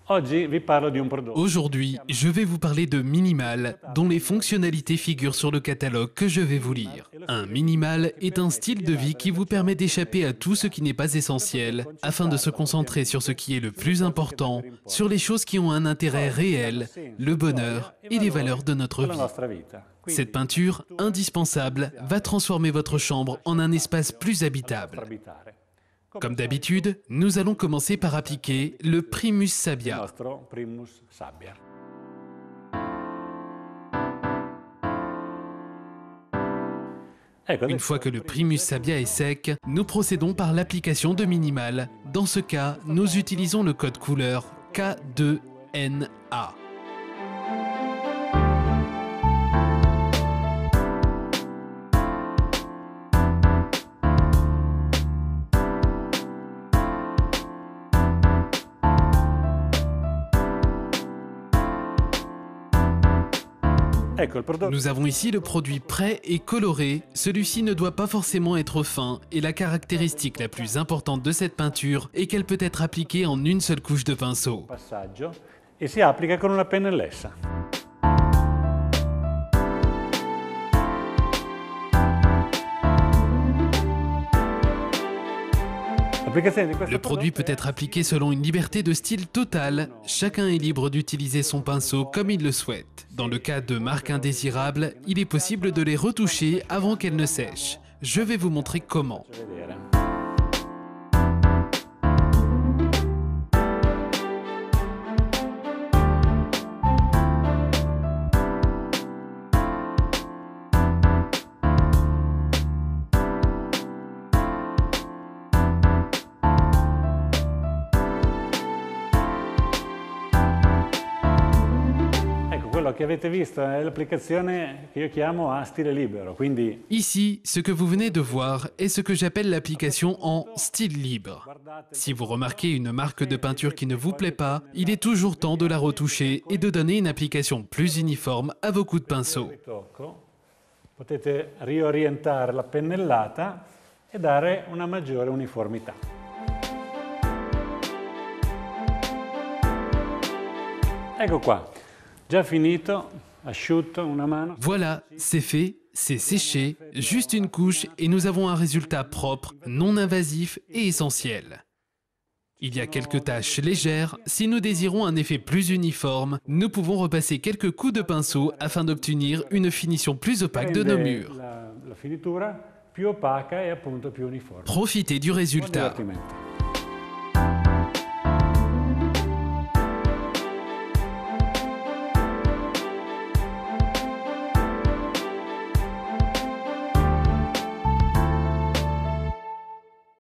Oggi vi parlo di un prodotto. Aujourd'hui, je vais vous parler de Minimal, dont les fonctionnalités figurent sur le catalogue que je vais vous lire. Un Minimal est un style de vie qui vous permet d'échapper à tout ce qui n'est pas essentiel, afin de se concentrer sur ce qui est le plus important, sur les choses qui ont un intérêt réel, le bonheur et les valeurs de notre vie. Cette peinture, indispensable, va transformer votre chambre en un espace plus habitable. Comme d'habitude, nous allons commencer par appliquer le Primus Sabia. Une fois que le Primus Sabia est sec, nous procédons par l'application de Minimal. Dans ce cas, nous utilisons le code couleur K2NA. Nous avons ici le produit prêt et coloré. Celui-ci ne doit pas forcément être fin et la caractéristique la plus importante de cette peinture est qu'elle peut être appliquée en une seule couche de pinceau. Et si applica con una pennellessa. Le produit peut être appliqué selon une liberté de style totale. Chacun est libre d'utiliser son pinceau comme il le souhaite. Dans le cas de marques indésirables, il est possible de les retoucher avant qu'elles ne sèchent. Je vais vous montrer comment. Ici, ce que vous venez de voir est ce que j'appelle l'application en style libre. Si vous remarquez une marque de peinture qui ne vous plaît pas, il est toujours temps de la retoucher et de donner une application plus uniforme à vos coups de pinceau. Potete riorientare la pennellata e dare una maggiore uniformità. Ecco qua. Già finito, asciutto, una mano. Voilà, c'est fait, c'est séché, juste une couche et nous avons un résultat propre, non invasif et essentiel. Il y a quelques taches légères. Si nous désirons un effet plus uniforme, nous pouvons repasser quelques coups de pinceau afin d'obtenir une finition plus opaque de nos murs. La finitura più opaca e appunto più uniforme. Profitez du résultat. Buon divertimento.